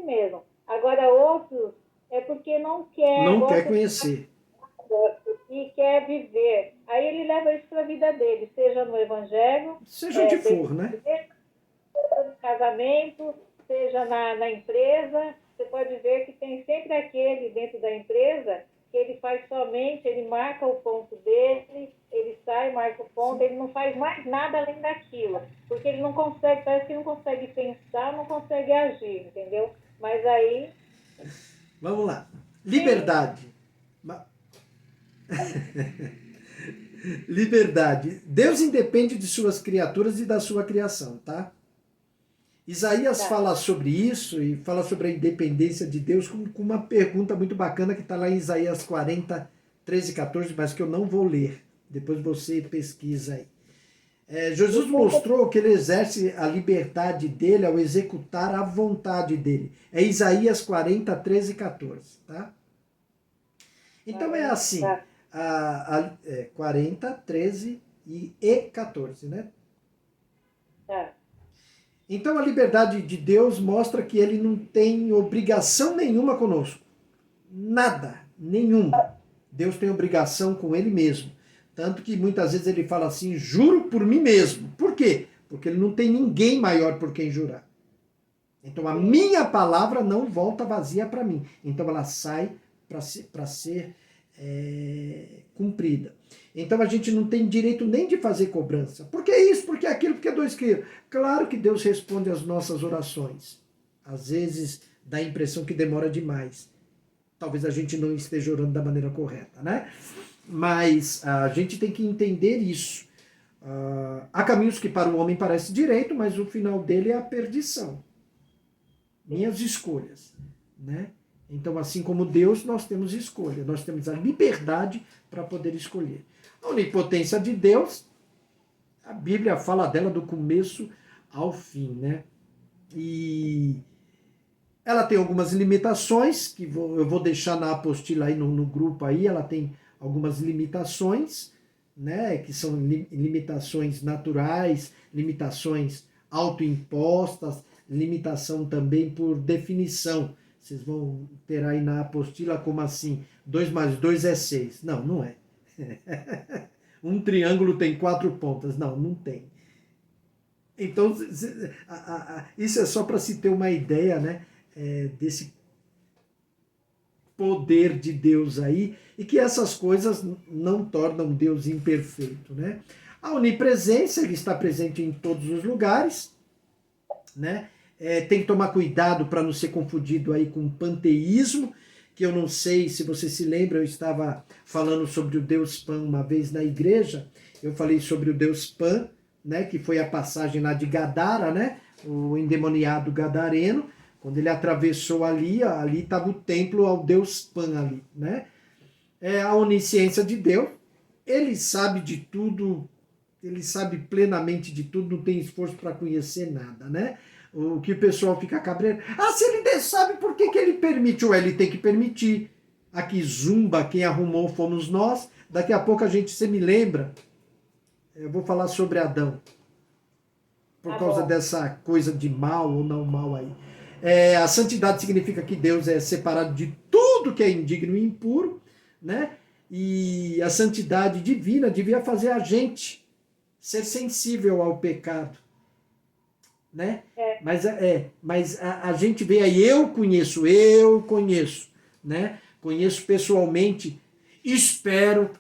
si mesmo. Agora, outros é porque não quer, Não quer gosta de conhecer. e quer viver. Aí ele leva isso para a vida dele, seja no evangelho, Seja onde dentro for, né? do casamento, seja na empresa. Você pode ver que tem sempre aquele dentro da empresa que ele faz somente, ele marca o ponto dele, ele sai, marca o ponto, ele não faz mais nada além daquilo, porque ele não consegue, parece que não consegue pensar, não consegue agir, entendeu? Mas aí Vamos lá. tem Liberdade. Liberdade. Deus independe de suas criaturas e da sua criação, tá? Isaías tá, fala sobre isso e fala sobre a independência de Deus com uma pergunta muito bacana que está lá em Isaías 40, 13 e 14, mas que eu não vou ler. Depois você pesquisa aí. Jesus depois mostrou que ele exerce a liberdade dele ao executar a vontade dele. É Isaías 40, 13 e 14, tá? Então é 40, assim, tá, 40, 13 e 14, né? tá. Então a liberdade de Deus mostra que ele não tem obrigação nenhuma conosco. Nada, nenhuma. Deus tem obrigação com ele mesmo. Tanto que muitas vezes ele fala assim, juro por mim mesmo. Por quê? Porque ele não tem ninguém maior por quem jurar. Então a Sim. minha palavra não volta vazia para mim. Então ela sai para ser cumprida. Então a gente não tem direito nem de fazer cobrança. Por que isso? Por que aquilo? Por que dois quilos? Claro que Deus responde às nossas orações. Às vezes dá a impressão que demora demais. Talvez a gente não esteja orando da maneira correta, né? Mas a gente tem que entender isso. Há caminhos que para o homem parece direito, mas o final dele é a perdição. Minhas escolhas, né? Então, assim como Deus, nós temos escolha, nós temos a liberdade para poder escolher. A onipotência de Deus, a Bíblia fala dela do começo ao fim, né? E ela tem algumas limitações, que eu vou deixar na apostila aí no grupo aí, ela tem algumas limitações, né? Que são limitações naturais, limitações autoimpostas, limitação também por definição. Vocês vão ter aí na apostila como assim, 2 mais 2 é 6. Não, não é. Um triângulo tem 4 pontas. Não, não tem. Então, isso é só para se ter uma ideia, né, desse poder de Deus aí, e que essas coisas não tornam Deus imperfeito, né? A onipresença, ele está presente em todos os lugares, né? Tem que tomar cuidado para não ser confundido aí com panteísmo, que eu não sei se você se lembra, eu estava falando sobre o Deus Pan uma vez na igreja, eu falei sobre o Deus Pan, né, que foi a passagem lá de Gadara, né, o endemoniado gadareno, quando ele atravessou ali estava o templo ao Deus Pan ali, né? É a onisciência de Deus, ele sabe de tudo, ele sabe plenamente de tudo, não tem esforço para conhecer nada, né? O que o pessoal fica cabreiro. Ah, se ele sabe, por que ele permite? Ou ele tem que permitir. Aqui zumba, quem arrumou fomos nós. Daqui a pouco a gente, você me lembra, eu vou falar sobre Adão. Por Tá causa bom. dessa coisa de mal ou não mal aí. A santidade significa que Deus é separado de tudo que é indigno e impuro, né? E a santidade divina devia fazer a gente ser sensível ao pecado, né? É, Mas a gente vê aí, eu conheço, né? Conheço pessoalmente, espero,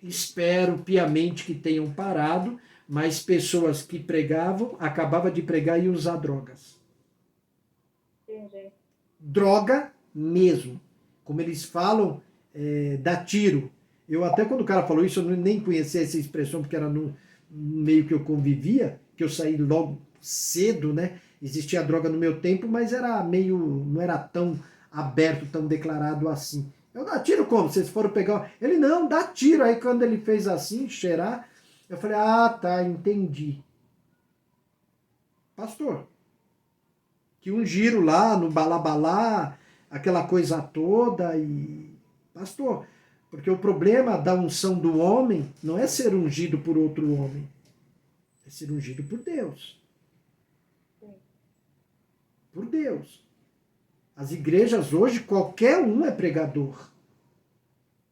espero piamente que tenham parado, mas pessoas que pregavam, acabava de pregar e usar drogas. entendi. Droga mesmo. Como eles falam, dá tiro. Eu até quando o cara falou isso, eu nem conhecia essa expressão, porque era no meio que eu convivia, que eu saí logo cedo, né? Existia droga no meu tempo, mas era meio, não era tão aberto, tão declarado assim. Eu dá tiro como? Vocês foram pegar. Ele não, dá tiro. Aí quando ele fez assim, cheirar, eu falei, ah, tá, entendi. Pastor, que um giro lá no balabalá, aquela coisa toda e. Pastor, porque o problema da unção do homem não é ser ungido por outro homem, é ser ungido por Deus. Sim. Por Deus. As igrejas hoje, qualquer um é pregador.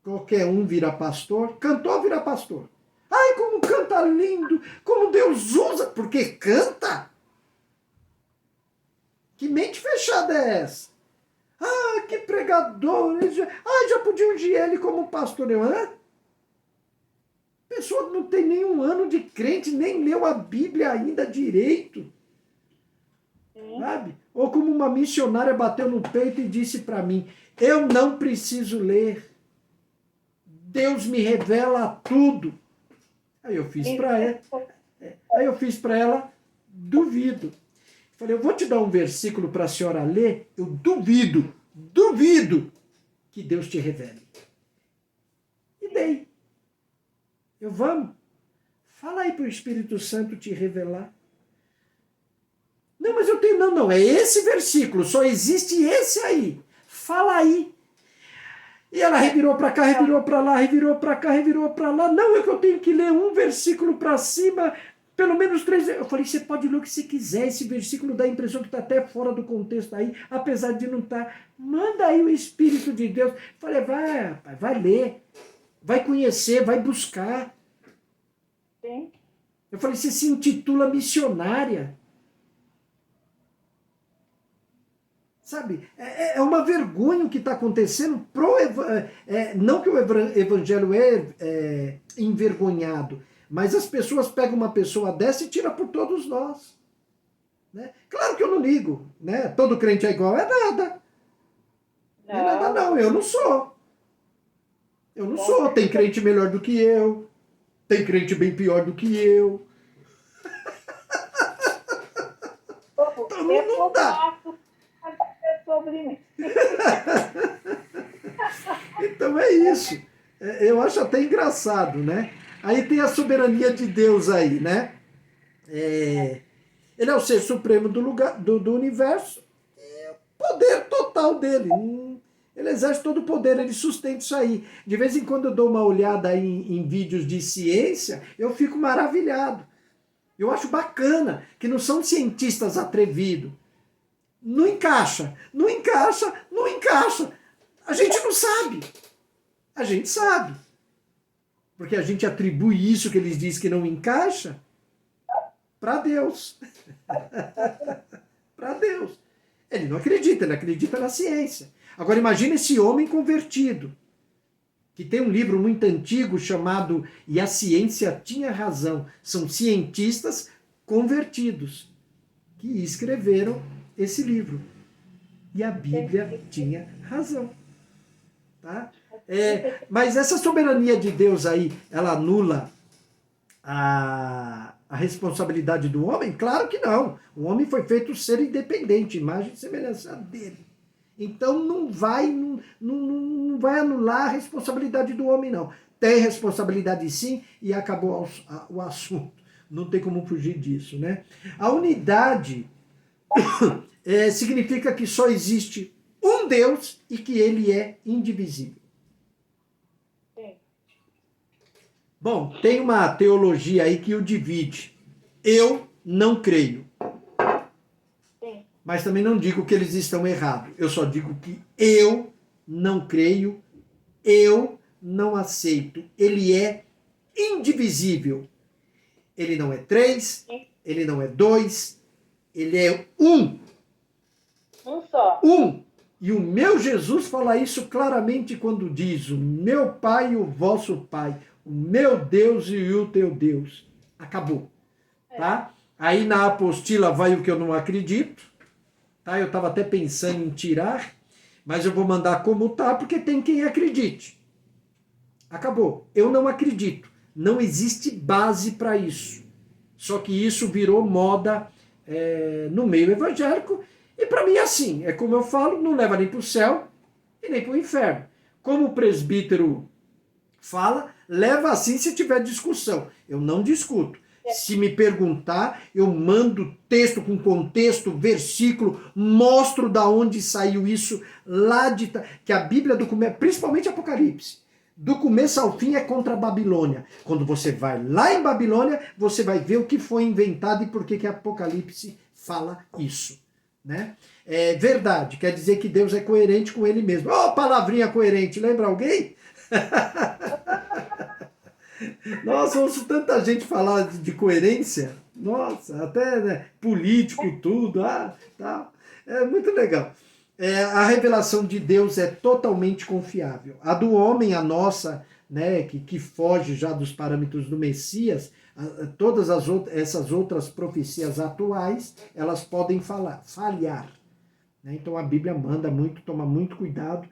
Qualquer um vira pastor. Cantor vira pastor. Ai, como canta lindo! Como Deus usa! Porque canta! Que mente fechada é essa? Ah, que pregador! Já podia ungir ele como pastor. A pessoa não tem nenhum ano de crente, nem leu a Bíblia ainda direito. Sabe? Ou como uma missionária bateu no peito e disse para mim, eu não preciso ler. Deus me revela tudo. Aí eu fiz para ela, duvido. Falei, eu vou te dar um versículo para a senhora ler, eu duvido que Deus te revele. E dei. Vamos, fala aí para o Espírito Santo te revelar. Não, mas eu tenho, não, é esse versículo, só existe esse aí. Fala aí. E ela revirou para cá, revirou para lá, revirou para cá, revirou para lá. Não, é que eu tenho que ler um versículo para cima, pelo menos 3. Eu falei, você pode ler o que você quiser, esse versículo dá a impressão que está até fora do contexto aí, apesar de não estar. Manda aí o Espírito de Deus. Eu falei, vai, rapaz, vai ler, vai conhecer, vai buscar. Sim. Eu falei, você se intitula missionária. Sabe, é uma vergonha o que está acontecendo. Não que o evangelho é envergonhado, mas as pessoas pegam uma pessoa dessa e tiram por todos nós. Né? Claro que eu não ligo. Né? Todo crente é igual, é nada. Não é nada não, eu não sou. Eu não sou. Tem crente melhor do que eu. Tem crente bem pior do que eu. Então não dá. Sobre mim. Então é isso. Eu acho até engraçado, né? Aí tem a soberania de Deus aí, né? Ele é o ser supremo do universo e o poder total dele. Ele exerce todo o poder, ele sustenta isso aí. De vez em quando eu dou uma olhada em vídeos de ciência, eu fico maravilhado. Eu acho bacana que não são cientistas atrevidos. Não encaixa. A gente não sabe. A gente sabe. Porque a gente atribui isso que eles dizem que não encaixa para Deus. Para Deus. Ele não acredita, ele acredita na ciência. Agora imagina esse homem convertido, que tem um livro muito antigo chamado E a Ciência Tinha Razão. São cientistas convertidos que escreveram esse livro. E a Bíblia tinha razão. Tá? Mas essa soberania de Deus aí, ela anula a responsabilidade do homem? Claro que não. O homem foi feito ser independente, imagem e semelhança dele. Então não vai anular a responsabilidade do homem, não. Tem responsabilidade sim, e acabou o assunto. Não tem como fugir disso, né? A unidade significa que só existe um Deus e que ele é indivisível. Sim. Bom, tem uma teologia aí que o divide. Eu não creio. Sim. Mas também não digo que eles estão errados. Eu só digo que eu não creio, eu não aceito. Ele é indivisível. Ele não é 3, ele não é 2, ele é um. Um só. Um. E o meu Jesus fala isso claramente quando diz: o meu Pai e o vosso Pai, o meu Deus e o teu Deus. Acabou. Tá? Aí na apostila vai o que eu não acredito. Tá? Eu estava até pensando em tirar, mas eu vou mandar como tá, porque tem quem acredite. Acabou. Eu não acredito. Não existe base para isso. Só que isso virou moda no meio evangélico. E para mim é assim, é como eu falo, não leva nem para o céu e nem para o inferno. Como o presbítero fala, leva assim se tiver discussão. Eu não discuto. Se me perguntar, eu mando texto com contexto, versículo, mostro da onde saiu isso lá de... Que a Bíblia, principalmente Apocalipse, do começo ao fim é contra a Babilônia. Quando você vai lá em Babilônia, você vai ver o que foi inventado e por que Apocalipse fala isso. Né? verdade, quer dizer que Deus é coerente com ele mesmo. Oh, palavrinha coerente, lembra alguém? Nossa, ouço tanta gente falar de coerência. Nossa, até né, político, tudo. Tá. É muito legal. A revelação de Deus é totalmente confiável. A do homem, a nossa, né, que foge já dos parâmetros do Messias, todas essas outras profecias atuais, elas podem falhar. Né? Então a Bíblia manda muito, toma muito cuidado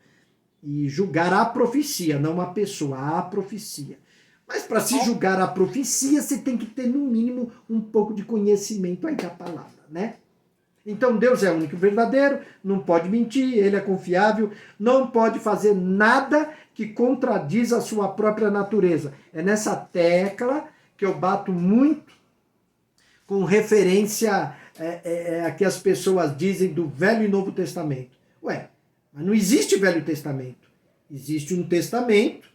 e julgar a profecia, não a pessoa, a profecia. Mas para se julgar a profecia, você tem que ter, no mínimo, um pouco de conhecimento aí da palavra, né? Então Deus é o único verdadeiro, não pode mentir, ele é confiável, não pode fazer nada que contradiz a sua própria natureza. É nessa tecla que eu bato muito com referência a que as pessoas dizem do Velho e Novo Testamento. Ué, mas não existe Velho Testamento. Existe um testamento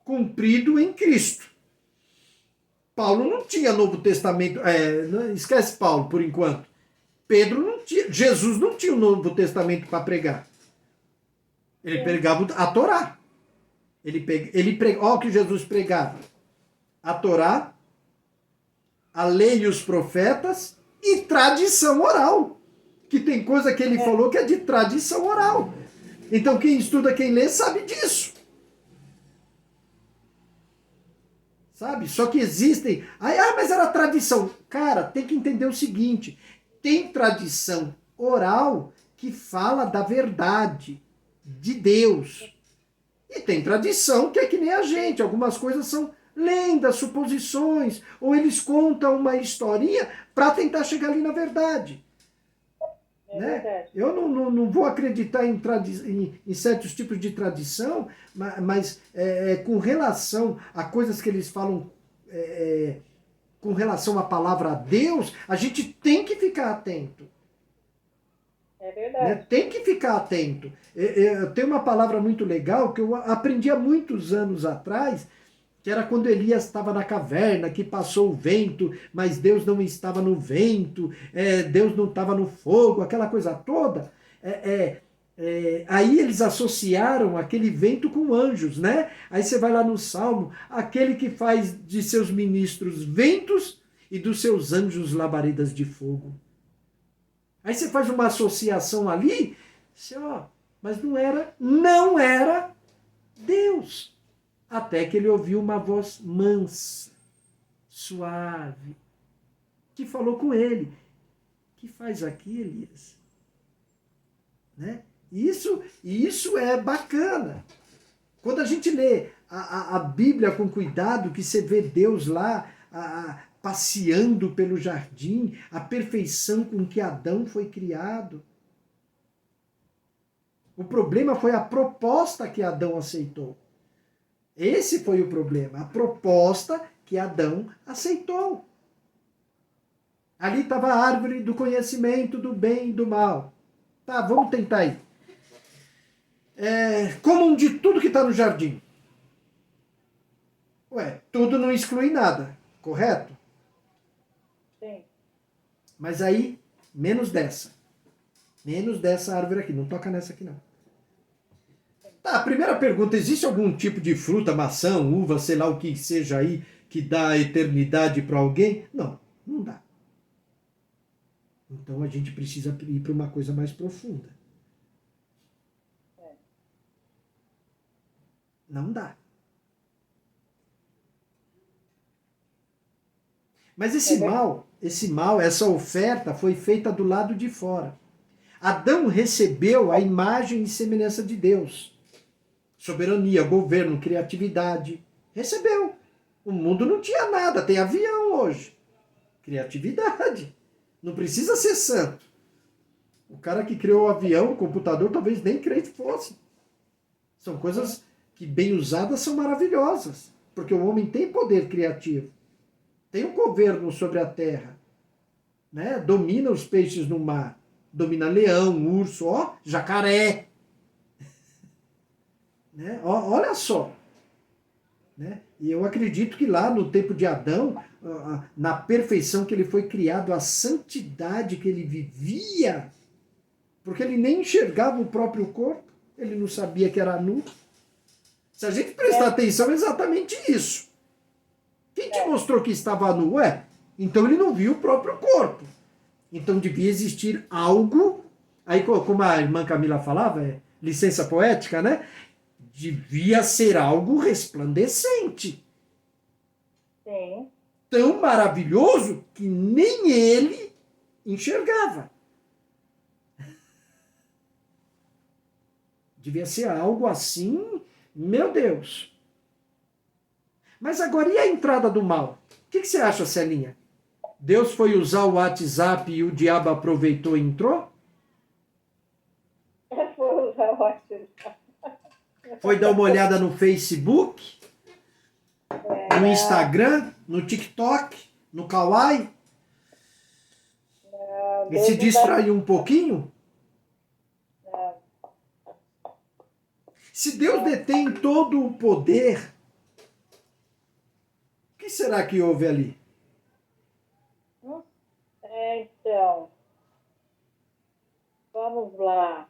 cumprido em Cristo. Paulo não tinha Novo Testamento. Esquece Paulo por enquanto. Pedro não tinha. Jesus não tinha o Novo Testamento para pregar. Ele pregava a Torá. Olha o que Jesus pregava: a Torá, a lei e os profetas e tradição oral. Que tem coisa que ele falou que é de tradição oral. Então quem estuda, quem lê, sabe disso. Sabe? Só que existem... mas era tradição. Cara, tem que entender o seguinte. Tem tradição oral que fala da verdade de Deus. E tem tradição que é que nem a gente. Algumas coisas são lendas, suposições, ou eles contam uma historinha para tentar chegar ali na verdade. Né? Eu não vou acreditar em certos tipos de tradição, mas com relação a coisas que eles falam com relação à palavra Deus, a gente tem que ficar atento. É verdade. Né? Tem que ficar atento. Tem uma palavra muito legal que eu aprendi há muitos anos atrás, que era quando Elias estava na caverna, que passou o vento, mas Deus não estava no vento, Deus não estava no fogo, aquela coisa toda. Aí eles associaram aquele vento com anjos, né? Aí você vai lá no Salmo, aquele que faz de seus ministros ventos e dos seus anjos labaredas de fogo. Aí você faz uma associação ali, mas não era Deus. Até que ele ouviu uma voz mansa, suave, que falou com ele. O que faz aqui, Elias? Né? Isso é bacana. Quando a gente lê a Bíblia com cuidado, que você vê Deus lá passeando pelo jardim, a perfeição com que Adão foi criado. O problema foi a proposta que Adão aceitou. Esse foi o problema, a proposta que Adão aceitou. Ali estava a árvore do conhecimento do bem e do mal. Tá, vamos tentar aí. Comam de tudo que está no jardim. Tudo não exclui nada, correto? Sim. Mas aí, menos dessa. Menos dessa árvore aqui, não toca nessa aqui não. Tá, a primeira pergunta, existe algum tipo de fruta, maçã, uva, sei lá o que seja aí, que dá eternidade para alguém? Não, não dá. Então a gente precisa ir para uma coisa mais profunda. Não dá. Mas esse mal, essa oferta foi feita do lado de fora. Adão recebeu a imagem e semelhança de Deus. Soberania, governo, criatividade. Recebeu. O mundo não tinha nada, tem avião hoje. Criatividade. Não precisa ser santo. O cara que criou o avião, o computador, talvez nem crente fosse. São coisas que, bem usadas, são maravilhosas. Porque o homem tem poder criativo. Tem um governo sobre a terra. Né? Domina os peixes no mar. Domina leão, urso, jacaré. Né? Olha só. Né? E eu acredito que lá no tempo de Adão, na perfeição que ele foi criado, a santidade que ele vivia, Porque ele nem enxergava o próprio corpo, ele não sabia que era nu. Se a gente prestar atenção, é exatamente isso. Quem te mostrou que estava nu? Então ele não viu o próprio corpo. Então devia existir algo, aí como a irmã Camila falava, licença poética, né? Devia ser algo resplandecente. Sim. Tão maravilhoso que nem ele enxergava. Devia ser algo assim, meu Deus. Mas agora, e a entrada do mal? O que você acha, Celinha? Deus foi usar o WhatsApp e o diabo aproveitou e entrou? Foi usar o WhatsApp. Foi dar uma olhada no Facebook, no Instagram, no TikTok, no Kawaii? E se distraiu um pouquinho? Se Deus detém todo o poder, o que será que houve ali? Então, vamos lá.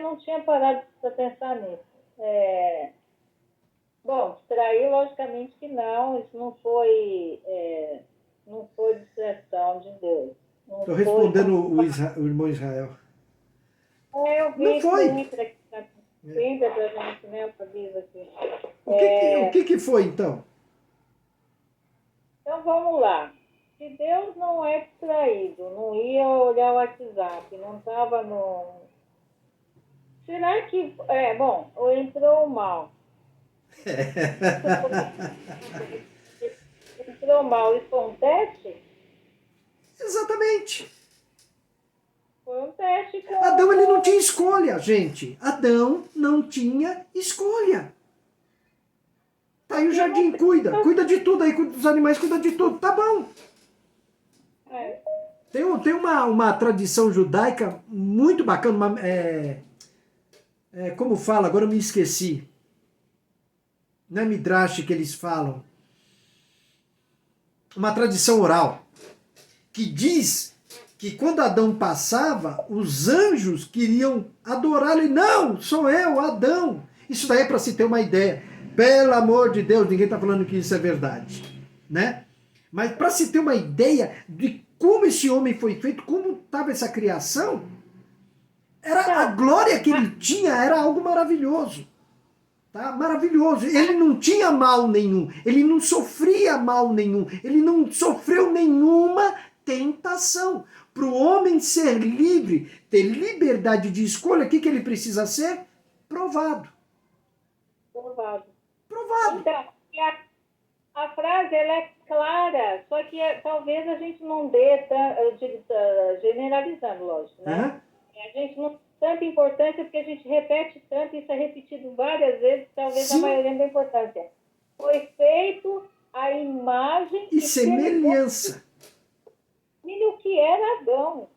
Não tinha parado para pensar nisso. Bom, distrair, logicamente que não. Isso não foi distração de Deus. Estou respondendo o irmão Israel. Eu vi Não foi. sempre a gente, né? Avisa aqui. O que foi, então? Então, vamos lá. Se Deus não é distraído, não ia olhar o WhatsApp, não estava no... Será que... bom, ou entrou mal. Entrou mal, isso foi um teste? Exatamente. Foi um teste com... Adão, ele não tinha escolha, gente. Adão não tinha escolha. Tá aí o jardim, cuida de tudo aí, cuida dos animais, cuida de tudo, tá bom. Tem uma tradição judaica muito bacana, como fala, agora eu me esqueci. Não é Midrash que eles falam. Uma tradição oral, que diz que quando Adão passava, os anjos queriam adorá-lo. E não, sou eu, Adão. Isso daí é para se ter uma ideia. Pelo amor de Deus, ninguém está falando que isso é verdade, né? Mas para se ter uma ideia de como esse homem foi feito, como estava essa criação, a glória que ele tinha era algo maravilhoso. Tá? Maravilhoso. Ele não tinha mal nenhum, ele não sofria mal nenhum, ele não sofreu nenhuma tentação. Para o homem ser livre, ter liberdade de escolha, o que ele precisa ser? Provado. Provado. Provado. Então, a frase ela é clara, só que talvez a gente não dê, generalizando, lógico, né? A gente não dá tanta importância porque a gente repete tanto, isso é repetido várias vezes, talvez a maioria da importância. Foi feito a imagem e semelhança. O que era Adão.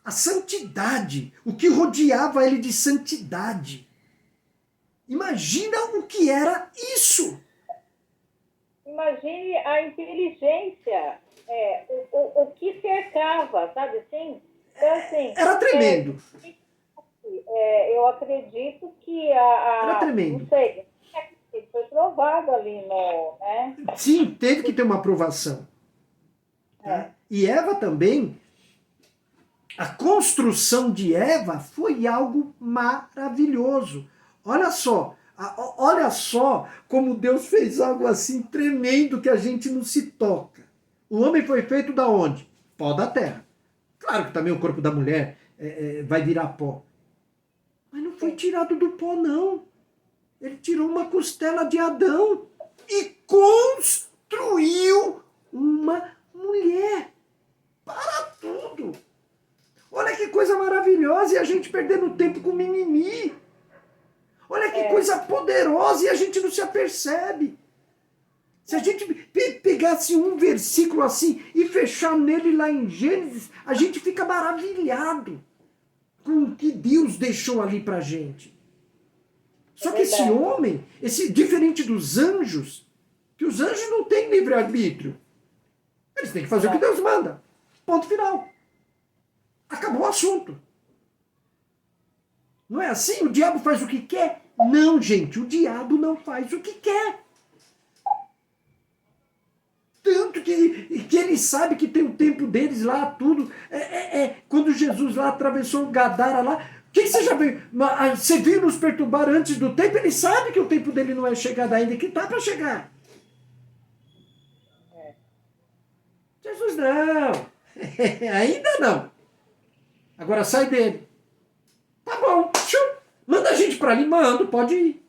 A santidade, o que rodeava ele de santidade. Imagina o que era isso. Imagine a inteligência, o que cercava, sabe assim? Então, assim era tremendo. Eu acredito que era tremendo. Não sei, foi provado ali no... Né? Sim, teve que ter uma aprovação. Tá? E Eva também, a construção de Eva foi algo maravilhoso. Olha só como Deus fez algo assim tremendo que a gente não se toca. O homem foi feito da onde? Pó da terra. Claro que também o corpo da mulher vai virar pó. Mas não foi tirado do pó, não. Ele tirou uma costela de Adão e construiu uma mulher. Para tudo. Olha que coisa maravilhosa e a gente perdendo tempo com mimimi. Olha que coisa poderosa e a gente não se apercebe. Se a gente pegasse um versículo assim e fechar nele lá em Gênesis, a gente fica maravilhado com o que Deus deixou ali pra gente. Só que esse homem, diferente dos anjos, que os anjos não têm livre-arbítrio. Eles têm que fazer o que Deus manda. Ponto final. Acabou o assunto. Não é assim? O diabo faz o que quer? Não, gente, o diabo não faz o que quer. Tanto que ele sabe que tem o tempo deles lá, tudo. Quando Jesus lá atravessou o Gadara lá, o que você já veio? Você veio nos perturbar antes do tempo? Ele sabe que o tempo dele não é chegado ainda, que está para chegar. Jesus não. Ainda não. Agora sai dele. Tá bom. Manda a gente para ali, mando, pode ir.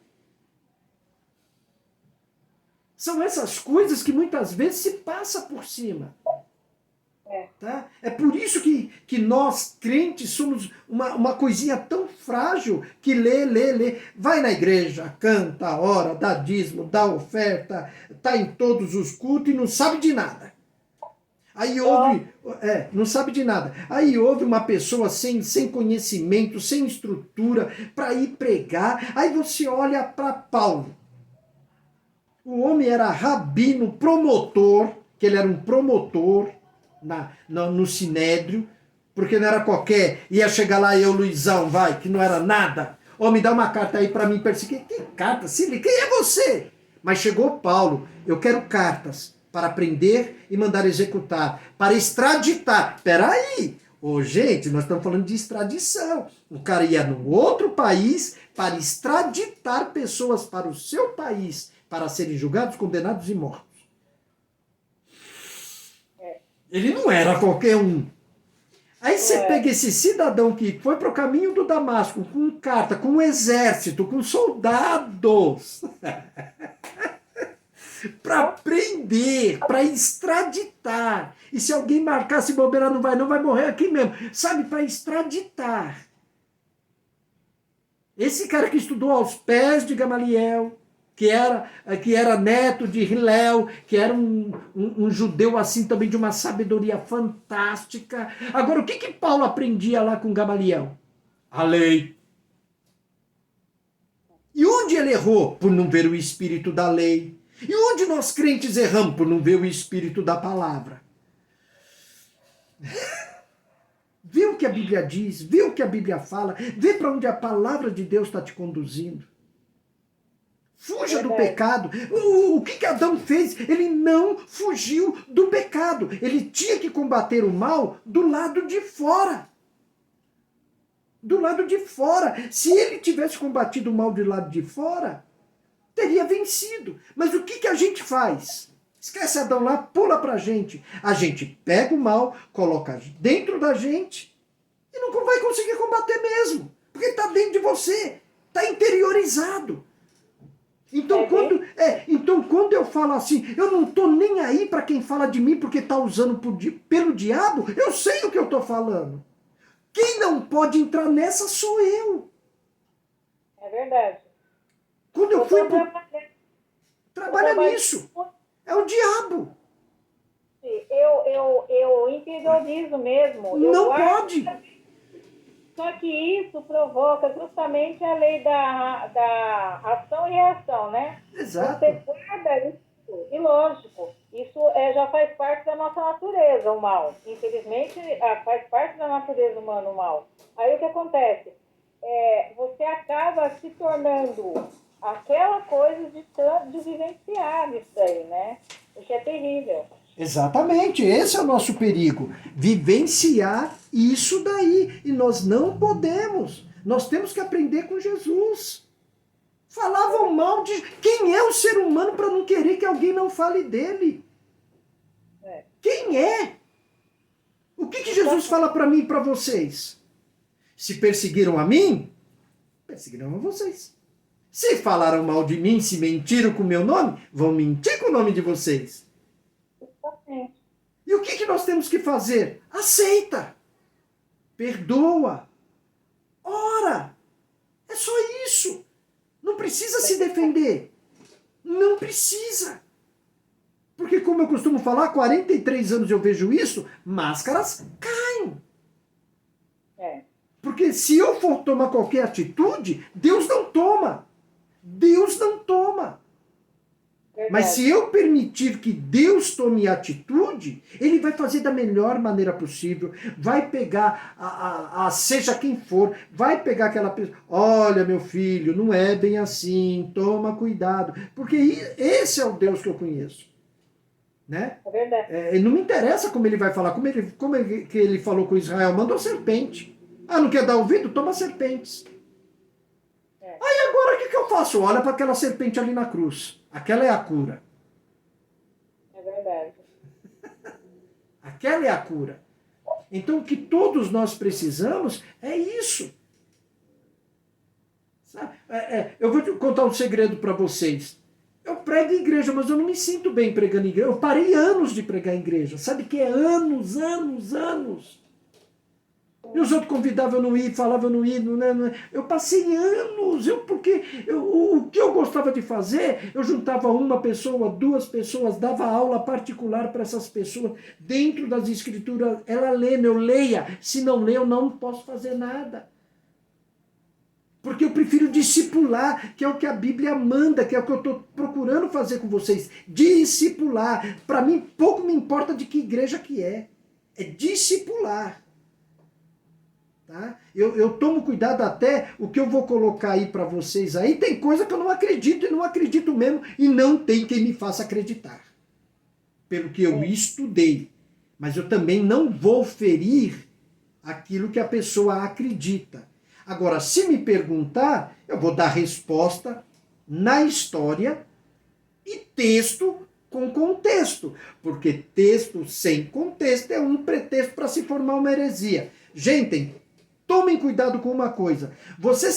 São essas coisas que muitas vezes se passa por cima. Tá? É por isso que nós, crentes, somos uma coisinha tão frágil que lê. Vai na igreja, canta, ora, dá dízimo, dá oferta, tá em todos os cultos e não sabe de nada. Aí houve, não sabe de nada. Aí houve uma pessoa sem conhecimento, sem estrutura, para ir pregar. Aí você olha para Paulo. O homem era rabino, promotor, que ele era um promotor no Sinédrio, porque não era qualquer, ia chegar lá eu, Luizão, vai, que não era nada. Ô, me dá uma carta aí para mim perseguir. Que carta? Quem é você? Mas chegou Paulo, eu quero cartas para prender e mandar executar, para extraditar. Peraí, gente, nós estamos falando de extradição. O cara ia num outro país para extraditar pessoas para o seu país, para serem julgados, condenados e mortos. Ele não era qualquer um. Aí você pega esse cidadão que foi para o caminho do Damasco com carta, com um exército, com soldados, para prender, para extraditar. E se alguém marcar, se bobear, não vai morrer aqui mesmo. Sabe, para extraditar. Esse cara que estudou aos pés de Gamaliel, que era neto de Hilel, que era um judeu assim também de uma sabedoria fantástica. Agora, o que Paulo aprendia lá com Gamaliel? A lei. E onde ele errou? Por não ver o espírito da lei. E onde nós crentes erramos? Por não ver o espírito da palavra. Vê o que a Bíblia diz, vê o que a Bíblia fala, vê para onde a palavra de Deus está te conduzindo. Fuja do pecado. O que Adão fez? Ele não fugiu do pecado. Ele tinha que combater o mal do lado de fora. Do lado de fora. Se ele tivesse combatido o mal do lado de fora, teria vencido. Mas o que a gente faz? Esquece Adão lá, pula pra gente. A gente pega o mal, coloca dentro da gente e não vai conseguir combater mesmo. Porque está dentro de você. Está interiorizado. Então, quando eu falo assim, eu não estou nem aí para quem fala de mim porque está usando pelo diabo, eu sei o que eu estou falando. Quem não pode entrar nessa sou eu. É verdade. Quando eu fui trabalha nisso. É o diabo. Eu interiorizo mesmo. Não pode. Só que isso provoca justamente a lei da ação e reação, né? Exato. Você guarda isso, e lógico, isso já faz parte da nossa natureza, o mal. Infelizmente, faz parte da natureza humana o mal. Aí o que acontece? Você acaba se tornando aquela coisa de vivenciar isso daí, né? O que é terrível. Exatamente, esse é o nosso perigo. Vivenciar isso daí. E nós não podemos. Nós temos que aprender com Jesus. Falavam mal de... Quem é o ser humano para não querer que alguém não fale dele? Quem é? O que Jesus fala para mim e para vocês? Se perseguiram a mim, perseguirão a vocês. Se falaram mal de mim, se mentiram com o meu nome, vão mentir com o nome de vocês. E o que nós temos que fazer? Aceita. Perdoa. Ora. É só isso. Não precisa se defender. Não precisa. Porque, como eu costumo falar, 43 anos eu vejo isso, máscaras caem. Porque se eu for tomar qualquer atitude, Deus não toma. Deus não toma. Mas se eu permitir que Deus tome atitude, Ele vai fazer da melhor maneira possível, vai pegar, seja quem for, vai pegar aquela pessoa, olha meu filho, não é bem assim, toma cuidado, porque esse é o Deus que eu conheço. Né? É verdade. Não me interessa como ele vai falar, como que ele falou com Israel, mandou serpente. Ah, não quer dar ouvido? Toma serpentes. Aí agora o que eu faço? Olha para aquela serpente ali na cruz. Aquela é a cura. É verdade. Aquela é a cura. Então o que todos nós precisamos é isso. Eu vou contar um segredo para vocês. Eu prego em igreja, mas eu não me sinto bem pregando em igreja. Eu parei anos de pregar em igreja. Sabe que é anos, anos, anos. E os outros convidavam, eu não ia, falavam, eu não ia. Eu passei anos, porque o que eu gostava de fazer, eu juntava uma pessoa, duas pessoas, dava aula particular para essas pessoas, dentro das escrituras, ela lê, eu leia, se não lê, eu não posso fazer nada. Porque eu prefiro discipular, que é o que a Bíblia manda, que é o que eu estou procurando fazer com vocês. Discipular. Para mim, pouco me importa de que igreja que é. É discipular. Tá? Eu tomo cuidado até o que eu vou colocar aí para vocês aí. Tem coisa que eu não acredito e não acredito mesmo. E não tem quem me faça acreditar. Pelo que eu estudei. Mas eu também não vou ferir aquilo que a pessoa acredita. Agora, se me perguntar, eu vou dar resposta na história e texto com contexto. Porque texto sem contexto é um pretexto para se formar uma heresia. Gente, tomem cuidado com uma coisa. Você